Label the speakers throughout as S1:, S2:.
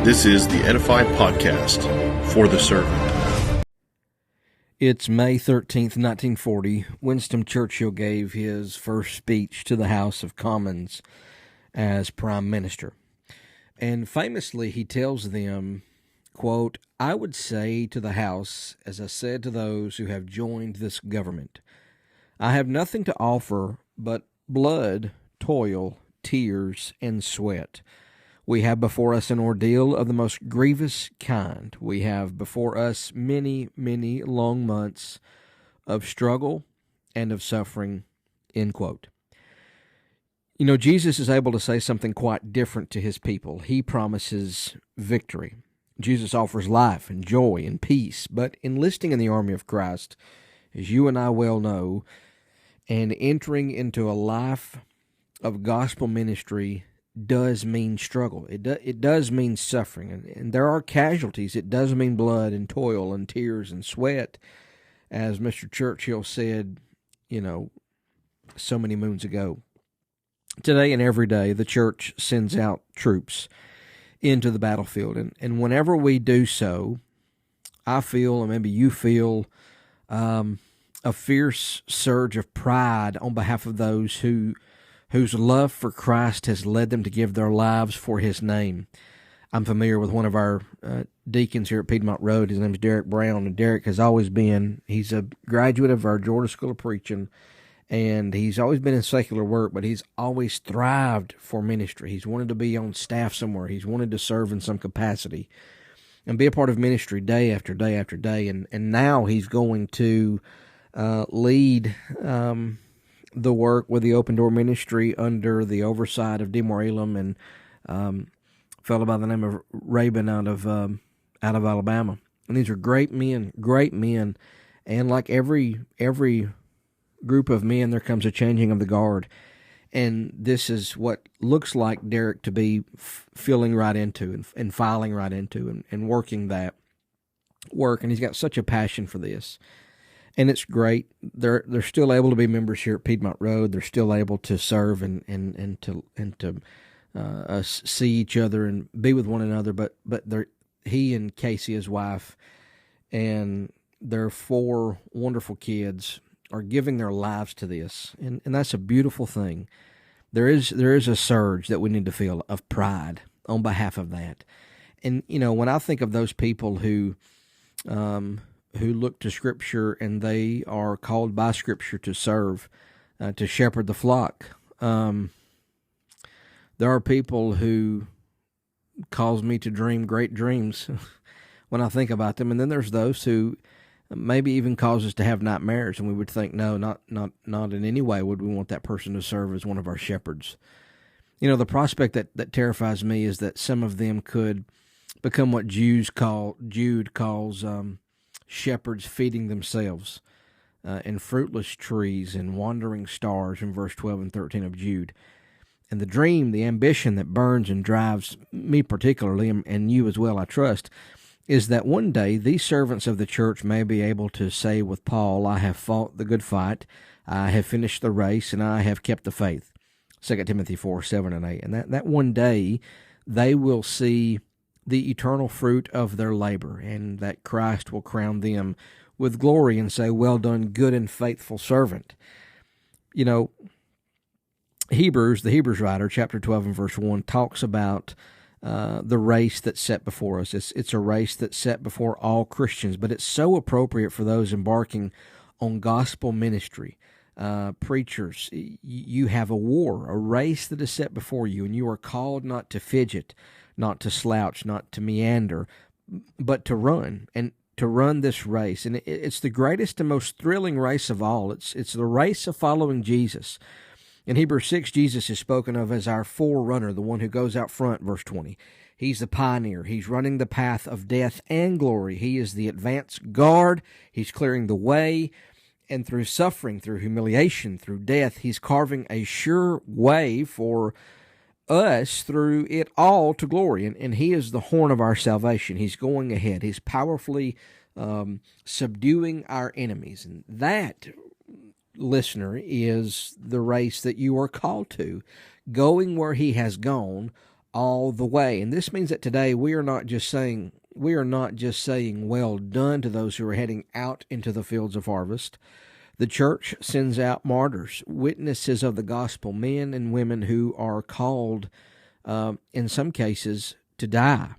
S1: This is the Edify Podcast for the servant.
S2: It's May 13th, 1940. Winston Churchill gave his first speech to the House of Commons as Prime Minister. And famously, he tells them, quote, "I would say to the House, as I said to those who have joined this government, I have nothing to offer but blood, toil, tears, and sweat. We have before us an ordeal of the most grievous kind. We have before us many, many long months of struggle and of suffering," end quote. You know, Jesus is able to say something quite different to his people. He promises victory. Jesus offers life and joy and peace, but enlisting in the army of Christ, as you and I well know, and entering into a life of gospel ministry does mean struggle. It does mean suffering, and there are casualties. It does mean blood and toil and tears and sweat, as Mr. Churchill said, so many moons ago. Today and every day, the church sends out troops into the battlefield, and whenever we do so, I feel, and maybe you feel, a fierce surge of pride on behalf of those whose love for Christ has led them to give their lives for His name. I'm familiar with one of our deacons here at Piedmont Road. His name's Derek Brown, and Derek has always been, he's a graduate of our Georgia School of Preaching, and he's always been in secular work, but he's always thrived for ministry. He's wanted to be on staff somewhere. He's wanted to serve in some capacity and be a part of ministry day after day after day, and now he's going to lead the work with the Open Door Ministry under the oversight of DeMar Elam and a fellow by the name of Rabin out of Alabama. And these are great men, and like every group of men, there comes a changing of the guard. And this is what looks like Derek to be filling right into and filing right into and working that work. And he's got such a passion for this. And it's great. They're still able to be members here at Piedmont Road. They're still able to serve and to see each other and be with one another. But he and Casey, his wife, and their 4 wonderful kids are giving their lives to this, and that's a beautiful thing. There is a surge that we need to feel of pride on behalf of that. And when I think of those people who look to Scripture and they are called by Scripture to serve, to shepherd the flock. There are people who cause me to dream great dreams when I think about them, and then there's those who maybe even cause us to have nightmares, and we would think, no, not in any way would we want that person to serve as one of our shepherds. The prospect that terrifies me is that some of them could become what Jude calls shepherds feeding themselves, and fruitless trees and wandering stars in verse 12 and 13 of Jude. And the dream, the ambition that burns and drives me particularly, and you as well, I trust, is that one day these servants of the church may be able to say with Paul, "I have fought the good fight, I have finished the race, and I have kept the faith." 2 Timothy 4, 7 and 8. And that one day they will see the eternal fruit of their labor, and that Christ will crown them with glory and say, "Well done, good and faithful servant." The Hebrews writer, chapter 12 and verse 1, talks about the race that's set before us. It's a race that's set before all Christians, but it's so appropriate for those embarking on gospel ministry. Preachers, you have a war, a race that is set before you, and you are called not to fidget, not to slouch, not to meander, but to run, and to run this race. And it's the greatest and most thrilling race of all. It's the race of following Jesus. In Hebrews 6, Jesus is spoken of as our forerunner, the one who goes out front, verse 20. He's the pioneer. He's running the path of death and glory. He is the advance guard. He's clearing the way. And through suffering, through humiliation, through death, He's carving a sure way for us through it all to glory. And He is the horn of our salvation. He's going ahead. He's powerfully subduing our enemies. And that, listener, is the race that you are called to, going where He has gone, all the way. And this means that today we are not just saying well done to those who are heading out into the fields of harvest. The church sends out martyrs, witnesses of the gospel, men and women who are called, in some cases, to die.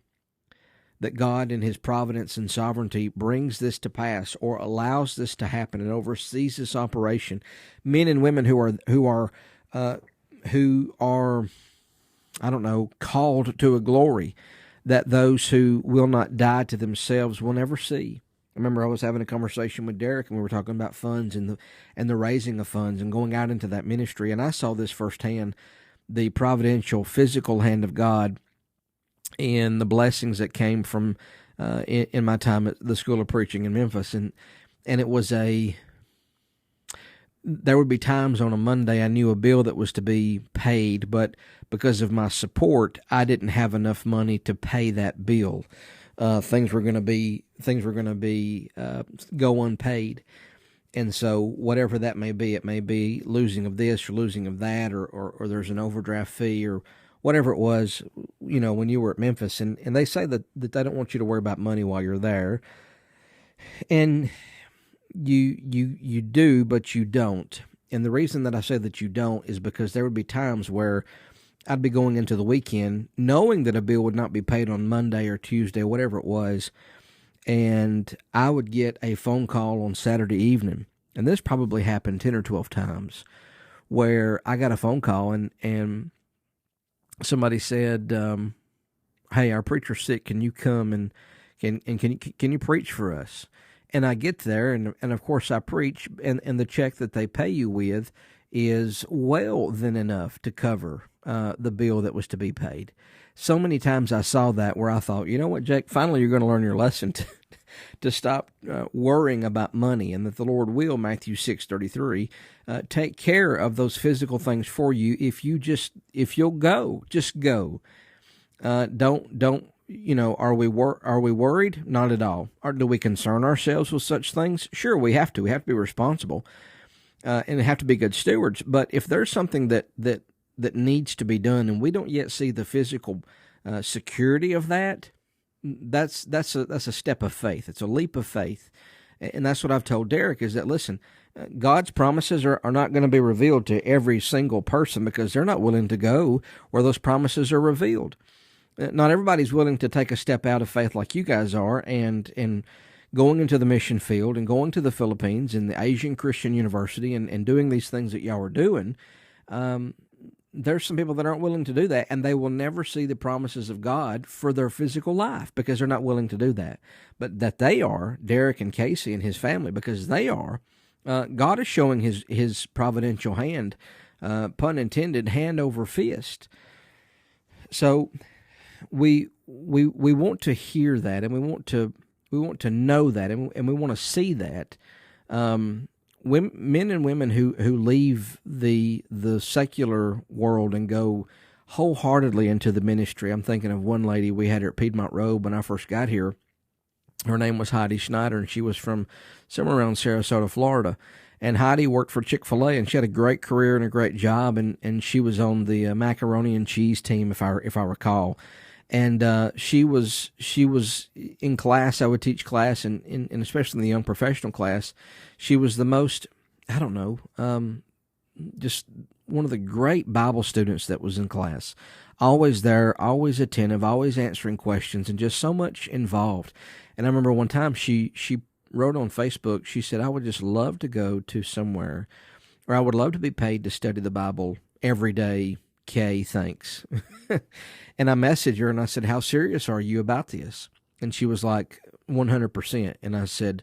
S2: That God in his providence and sovereignty brings this to pass or allows this to happen and oversees this operation. Men and women who are called to a glory that those who will not die to themselves will never see. I remember I was having a conversation with Derek, and we were talking about funds and the raising of funds and going out into that ministry, and I saw this firsthand, the providential, physical hand of God and the blessings that came from in my time at the School of Preaching in Memphis, and it was there would be times on a Monday I knew a bill that was to be paid, but because of my support, I didn't have enough money to pay that bill. Things were going to be go unpaid, and so whatever that may be, it may be losing of this or losing of that, or there's an overdraft fee or whatever it was, when you were at Memphis, and they say that they don't want you to worry about money while you're there, and you do, but you don't. And the reason that I say that you don't is because there would be times where I'd be going into the weekend knowing that a bill would not be paid on Monday or Tuesday, whatever it was, and I would get a phone call on Saturday evening, and this probably happened 10 or 12 times, where I got a phone call and somebody said, "Hey, our preacher's sick. Can you come and can you preach for us?" And I get there, and of course I preach, and the check that they pay you with is well then enough to cover the bill that was to be paid. So many times I saw that where I thought, you know what, Jake, finally you're going to learn your lesson to stop worrying about money, and that the Lord will, Matthew 6:33, take care of those physical things for you if you'll go, just go. Don't. Are we worried? Not at all. Or do we concern ourselves with such things? Sure, we have to. We have to be responsible, and have to be good stewards. But if there's something that needs to be done, and we don't yet see the physical security of that, that's a step of faith. It's a leap of faith, and that's what I've told Derek is that, listen, God's promises are not going to be revealed to every single person because they're not willing to go where those promises are revealed. Not everybody's willing to take a step out of faith like you guys are, and going into the mission field and going to the Philippines and the Asian Christian University and doing these things that y'all are doing. There's some people that aren't willing to do that, and they will never see the promises of God for their physical life because they're not willing to do that. But that they are, Derek and Casey and his family, because they are, God is showing his providential hand, pun intended, hand over fist. So we want to hear that, and we want to know that, and we want to see that. Men and women who leave the secular world and go wholeheartedly into the ministry. I'm thinking of one lady we had her at Piedmont Road when I first got here. Her name was Heidi Schneider, and she was from somewhere around Sarasota, Florida. And Heidi worked for Chick-fil-A, and she had a great career and a great job, and she was on the macaroni and cheese team, if I recall. And she was in class. I would teach class, and especially in the young professional class, she was the most, just one of the great Bible students that was in class. Always there, always attentive, always answering questions, and just so much involved. And I remember one time she wrote on Facebook, she said, "I would just love to go to somewhere, or I would love to be paid to study the Bible every day. Okay, thanks." And I messaged her and I said, "How serious are you about this?" And she was like, 100%. And I said,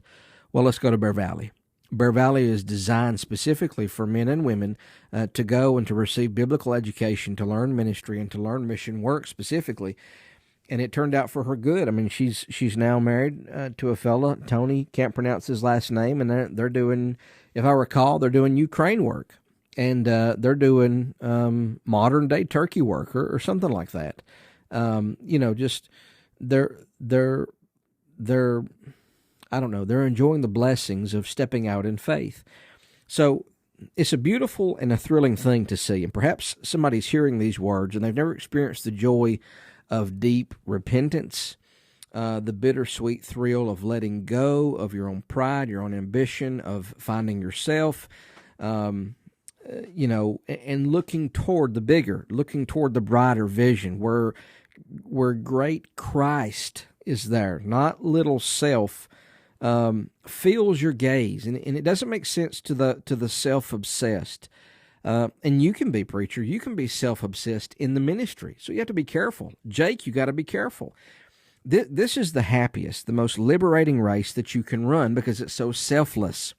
S2: "Well, let's go to Bear Valley." Bear Valley is designed specifically for men and women to go and to receive biblical education, to learn ministry, and to learn mission work specifically. And it turned out for her good. I mean, she's now married to a fella, Tony, can't pronounce his last name, and they're doing, if I recall, they're doing Ukraine work. And they're doing modern-day Turkey work or something like that. Just they're I don't know, they're enjoying the blessings of stepping out in faith. So it's a beautiful and a thrilling thing to see. And perhaps somebody's hearing these words and they've never experienced the joy of deep repentance, the bittersweet thrill of letting go of your own pride, your own ambition, of finding yourself, and looking toward the bigger, looking toward the brighter vision, where great Christ is there, not little self, fills your gaze, and it doesn't make sense to the self-obsessed. And you can be, preacher, you can be self-obsessed in the ministry, so you have to be careful. Jake, you got to be careful. This is the happiest, the most liberating race that you can run because it's so selfless.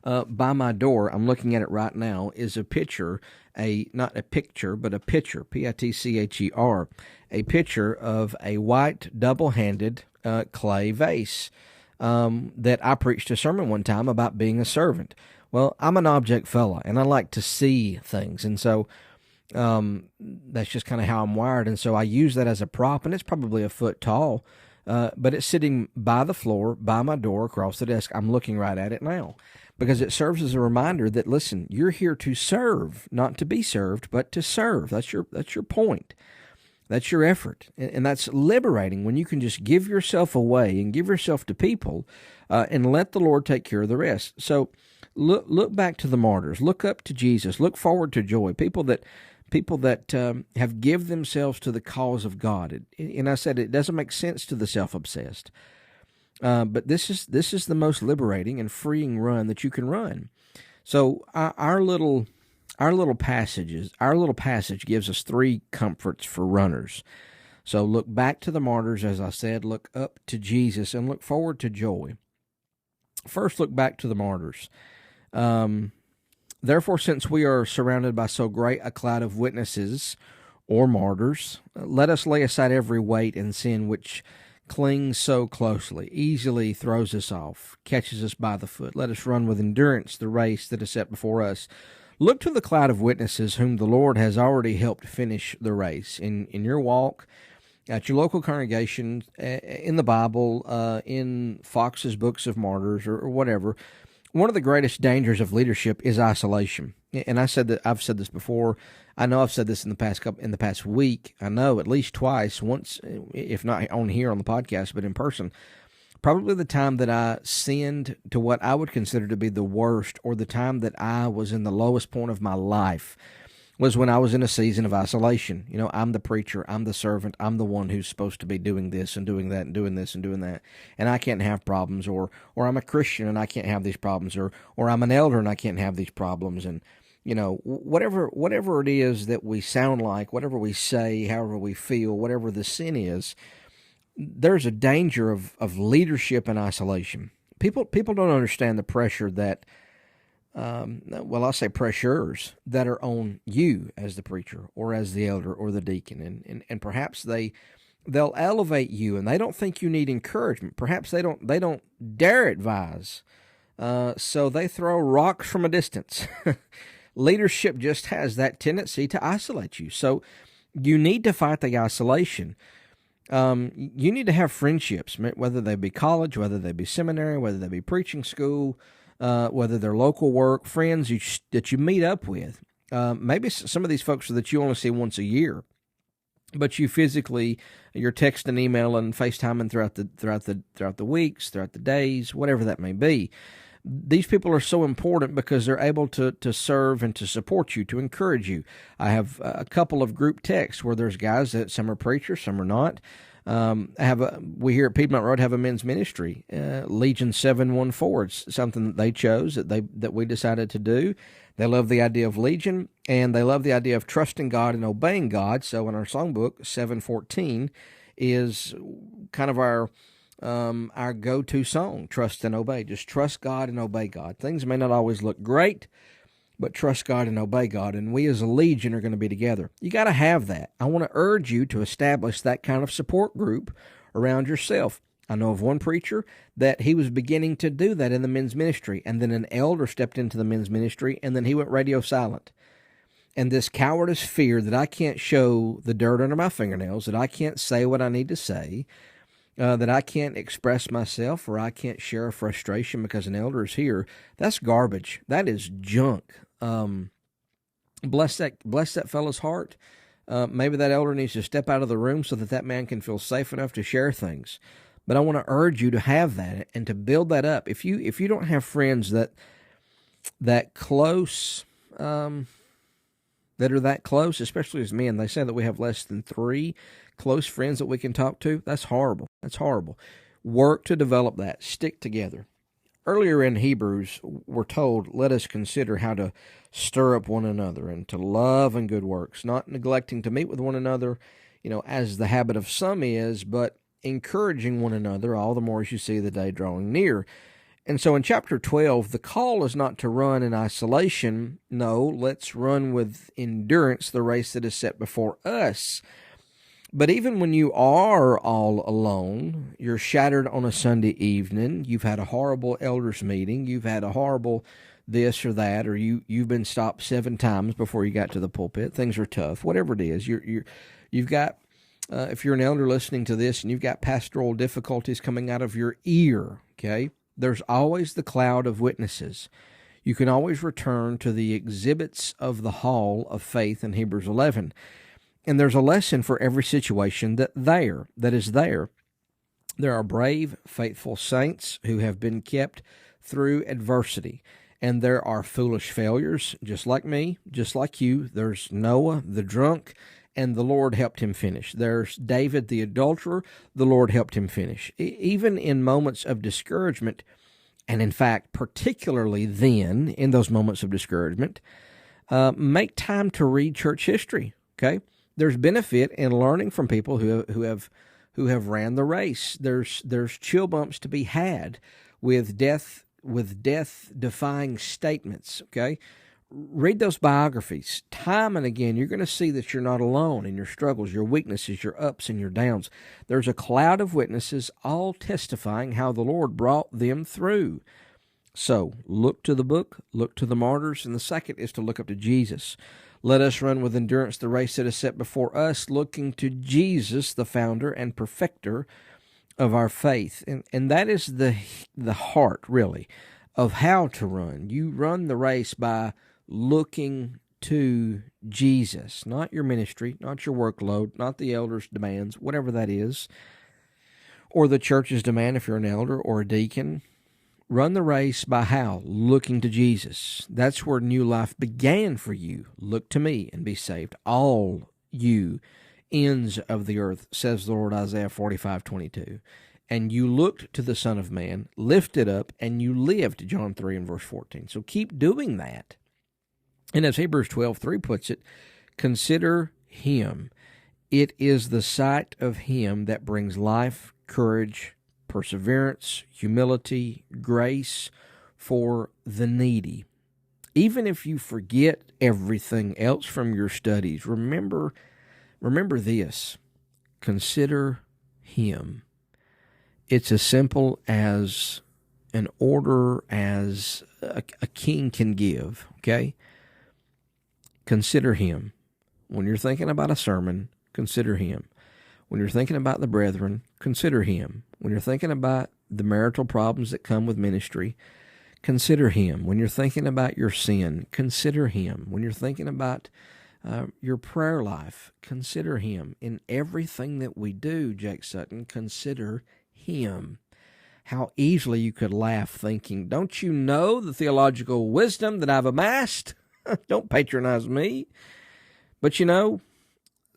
S2: By my door, I'm looking at it right now, is a picture, not a picture, but a pitcher, Pitcher, a picture of a white double-handed clay vase that I preached a sermon one time about being a servant. Well, I'm an object fella, and I like to see things, and so that's just kind of how I'm wired, and so I use that as a prop, and it's probably a foot tall, but it's sitting by the floor, by my door, across the desk. I'm looking right at it now, because it serves as a reminder that, listen, you're here to serve, not to be served, but to serve. That's your point. That's your effort, and that's liberating when you can just give yourself away and give yourself to people and let the Lord take care of the rest. So look back to the martyrs. Look up to Jesus. Look forward to joy. People that have given themselves to the cause of God. And I said it doesn't make sense to the self-obsessed. But this is the most liberating and freeing run that you can run. So our little passage gives us three comforts for runners. So look back to the martyrs, as I said, look up to Jesus, and look forward to joy. First, look back to the martyrs. Therefore, since we are surrounded by so great a cloud of witnesses, or martyrs, let us lay aside every weight and sin which clings so closely, easily throws us off, catches us by the foot. Let us run with endurance the race that is set before us. Look to the cloud of witnesses whom the Lord has already helped finish the race in your walk, at your local congregation, in the Bible, in Fox's Books of Martyrs, or whatever. One of the greatest dangers of leadership is isolation. And I've said this before. I know I've said this in the past week. I know at least twice, once, if not on here on the podcast, but in person. Probably the time that I sinned to what I would consider to be the worst, or the time that I was in the lowest point of my life, was when I was in a season of isolation. You know, I'm the preacher, I'm the servant, I'm the one who's supposed to be doing this and doing that and doing this and doing that, and I can't have problems, or I'm a Christian and I can't have these problems, or I'm an elder and I can't have these problems, and whatever it is that we sound like, whatever we say, however we feel, whatever the sin is, there's a danger of leadership and isolation. People don't understand the pressure that, I'll say pressures that are on you as the preacher or as the elder or the deacon, and perhaps they'll elevate you, and they don't think you need encouragement. Perhaps they don't dare advise, so they throw rocks from a distance. Leadership just has that tendency to isolate you, so you need to fight the isolation. You need to have friendships, whether they be college, whether they be seminary, whether they be preaching school, whether they're local work, friends that you meet up with. Maybe some of these folks that you only see once a year, but you're texting, emailing, FaceTiming throughout the weeks, throughout the days, whatever that may be. These people are so important because they're able to serve and to support you, to encourage you. I have a couple of group texts where there's guys that some are preachers, some are not. We here at Piedmont Road have a men's ministry, Legion 714. It's something that they chose, that we decided to do. They love the idea of Legion, and they love the idea of trusting God and obeying God. So in our songbook, 714 is kind of our go-to song, Trust and Obey. Just trust God and obey God. Things may not always look great, but trust God and obey God, and we as a Legion are going to be together. You got to have that. I want to urge you to establish that kind of support group around yourself. I know of one preacher that he was beginning to do that in the men's ministry, and then an elder stepped into the men's ministry, and then he went radio silent. And this cowardice fear that I can't show the dirt under my fingernails, that I can't say what I need to say, that I can't express myself or I can't share a frustration because an elder is here, that's garbage. That is junk. Bless that fellow's heart. Maybe that elder needs to step out of the room so that man can feel safe enough to share things. But I want to urge you to have that and to build that up. If you don't have friends that close, that are that close, especially as men, they say that we have less than 3 close friends that we can talk to. That's horrible. That's horrible. Work to develop that. Stick together. Earlier in Hebrews, we're told, let us consider how to stir up one another and to love and good works, not neglecting to meet with one another, as the habit of some is, but encouraging one another all the more as you see the day drawing near. And so in chapter 12, the call is not to run in isolation. No, let's run with endurance the race that is set before us. But even when you are all alone, you're shattered on a Sunday evening, you've had a horrible elders meeting, you've had a horrible this or that, or you've been stopped 7 times before you got to the pulpit, things are tough, whatever it is, you've got, if you're an elder listening to this and you've got pastoral difficulties coming out of your ear, okay, there's always the cloud of witnesses. You can always return to the exhibits of the hall of faith in Hebrews 11. And there's a lesson for every situation that is there. There are brave, faithful saints who have been kept through adversity. And there are foolish failures, just like me, just like you. There's Noah, the drunk, and the Lord helped him finish. There's David, the adulterer, the Lord helped him finish. Even in moments of discouragement, and in fact, particularly then, in those moments of discouragement, make time to read church history, okay? There's benefit in learning from people who have ran the race. There's chill bumps to be had with death defying statements. Okay, read those biographies time and again. You're going to see that you're not alone in your struggles, your weaknesses, your ups and your downs. There's a cloud of witnesses, all testifying how the Lord brought them through. So look to the book, look to the martyrs, and the second is to look up to Jesus. Let us run with endurance the race that is set before us, looking to Jesus, the founder and perfecter of our faith. And that is the heart, really, of how to run. You run the race by looking to Jesus, not your ministry, not your workload, not the elder's demands, whatever that is, or the church's demand if you're an elder or a deacon. Run the race by how? Looking to Jesus. That's where new life began for you. Look to me and be saved, all you ends of the earth, says the Lord, Isaiah 45:22. And you looked to the Son of Man, lifted up, and you lived, John 3 and verse 14. So keep doing that. And as Hebrews 12:3 puts it, consider Him. It is the sight of Him that brings life, courage, perseverance, humility, grace for the needy. Even if you forget everything else from your studies, remember this. Consider Him. It's as simple as an order as a king can give, okay? Consider Him. When you're thinking about a sermon, consider Him. When you're thinking about the brethren, consider Him. When you're thinking about the marital problems that come with ministry, consider Him. When you're thinking about your sin, consider Him. When you're thinking about your prayer life, consider Him. In everything that we do, Jake Sutton, consider Him. How easily you could laugh thinking, don't you know the theological wisdom that I've amassed? Don't patronize me. But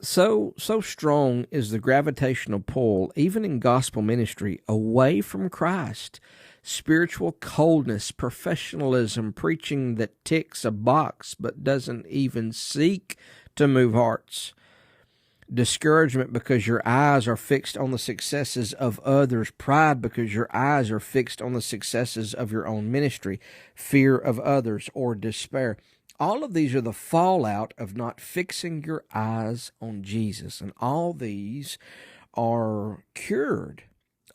S2: so strong is the gravitational pull, even in gospel ministry, away from Christ. Spiritual coldness, professionalism, preaching that ticks a box but doesn't even seek to move hearts. Discouragement because your eyes are fixed on the successes of others. Pride because your eyes are fixed on the successes of your own ministry. Fear of others or despair. All of these are the fallout of not fixing your eyes on Jesus. And all these are cured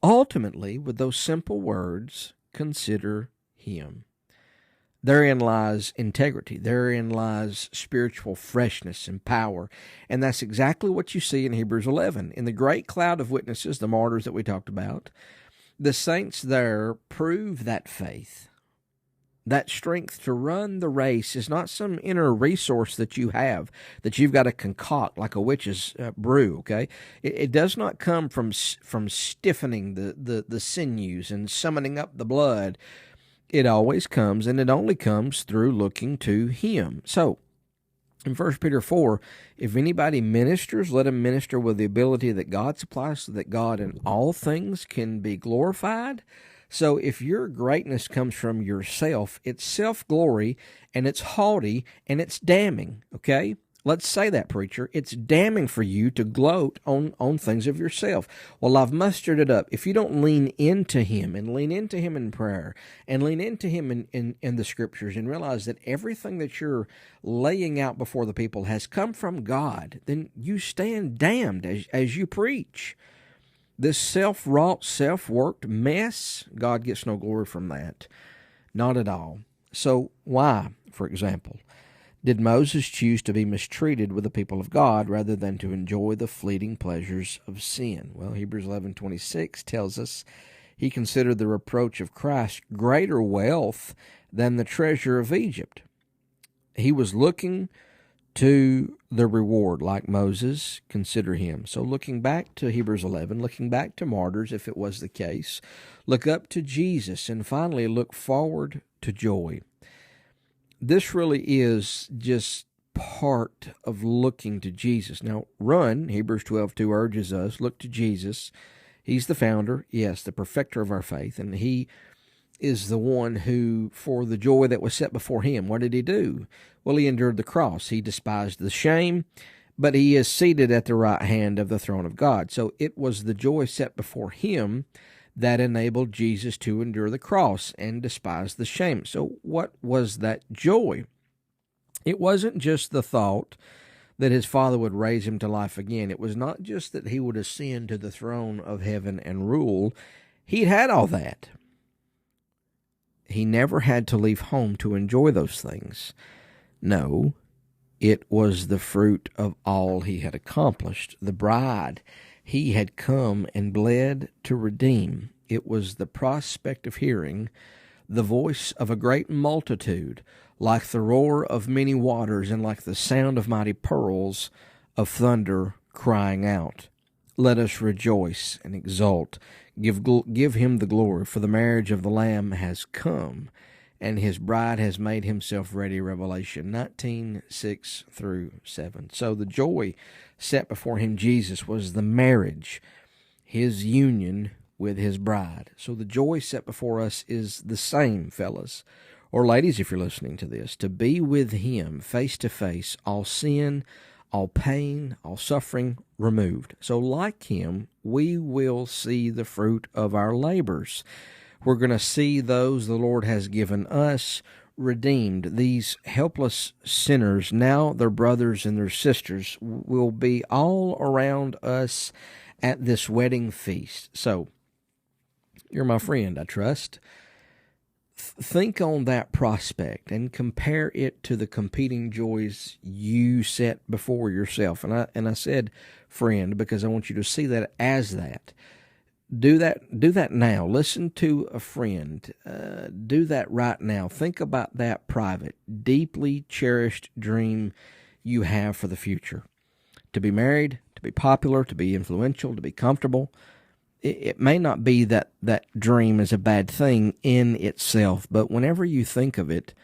S2: ultimately with those simple words, consider Him. Therein lies integrity. Therein lies spiritual freshness and power. And that's exactly what you see in Hebrews 11. In the great cloud of witnesses, the martyrs that we talked about, the saints there prove that faith. That strength to run the race is not some inner resource that you have, that you've got to concoct like a witch's brew, okay? It does not come from stiffening the sinews and summoning up the blood. It always comes, and it only comes through looking to Him. So, in 1 Peter 4, if anybody ministers, let him minister with the ability that God supplies, so that God in all things can be glorified. So if your greatness comes from yourself, it's self-glory, and it's haughty, and it's damning, okay? Let's say that, preacher. It's damning for you to gloat on things of yourself. Well, I've mustered it up. If you don't lean into Him, and lean into Him in prayer, and lean into Him in the Scriptures, and realize that everything that you're laying out before the people has come from God, then you stand damned as you preach. This self-wrought, self-worked mess, God gets no glory from that. Not at all. So why, for example, did Moses choose to be mistreated with the people of God rather than to enjoy the fleeting pleasures of sin? Well, Hebrews 11:26 tells us he considered the reproach of Christ greater wealth than the treasure of Egypt. He was looking to the reward, like Moses, consider him. So looking back to Hebrews 11, looking back to martyrs, if it was the case, look up to Jesus, and finally look forward to joy. This really is just part of looking to Jesus. Now, run, Hebrews 12:2 urges us, look to Jesus. He's the founder, yes, the perfecter of our faith, and He is the one who, for the joy that was set before Him, what did He do? Well, He endured the cross. He despised the shame, but He is seated at the right hand of the throne of God. So it was the joy set before Him that enabled Jesus to endure the cross and despise the shame. So what was that joy? It wasn't just the thought that His Father would raise Him to life again. It was not just that He would ascend to the throne of heaven and rule. He'd had all that. He never had to leave home to enjoy those things. No, it was the fruit of all He had accomplished. The bride He had come and bled to redeem. It was the prospect of hearing the voice of a great multitude, like the roar of many waters and like the sound of mighty pearls of thunder crying out. Let us rejoice and exult. Give Him the glory, for the marriage of the Lamb has come, and His bride has made Himself ready. Revelation 19:6-7. So the joy set before Him, Jesus, was the marriage, His union with His bride. So the joy set before us is the same, fellas, or ladies, if you're listening to this, to be with Him face to face, all sin, all pain, all suffering removed. So like Him, we will see the fruit of our labors. We're going to see those the Lord has given us redeemed. These helpless sinners, now their brothers and their sisters, will be all around us at this wedding feast. So, you're my friend, I trust. Think on that prospect and compare it to the competing joys you set before yourself. And I said, friend, because I want you to see that as that. Do that now. Listen to a friend. Do that right now. Think about that private, deeply cherished dream you have for the future. To be married, to be popular, to be influential, to be comfortable. It may not be that dream is a bad thing in itself, but whenever you think of it,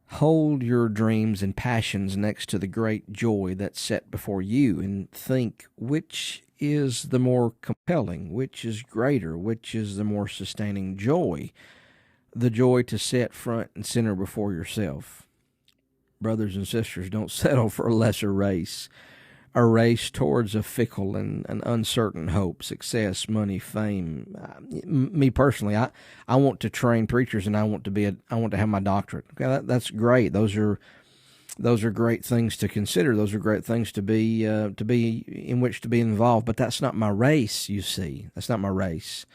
S2: hold your dreams and passions next to the great joy that's set before you and think, which is the more compelling, which is greater, which is the more sustaining joy? The joy to set front and center before yourself. Brothers and sisters, don't settle for a lesser race. A race towards a fickle and an uncertain hope, success, money, fame. Me personally, I want to train preachers, and I want to have my doctorate. Okay, that's great. Those are great things to consider. Those are great things to be in which to be involved. But that's not my race. You see, that's not my race.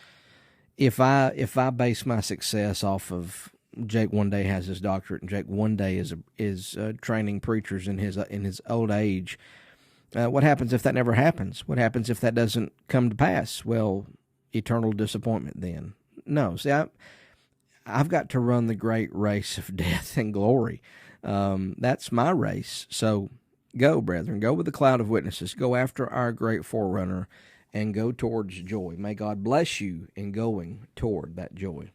S2: If I base my success off of Jake one day has his doctorate, and Jake one day is training preachers in his old age. What happens if that never happens? What happens if that doesn't come to pass? Well, eternal disappointment then. No, see, I've got to run the great race of death and glory. That's my race. So go, brethren, go with the cloud of witnesses. Go after our great forerunner and go towards joy. May God bless you in going toward that joy.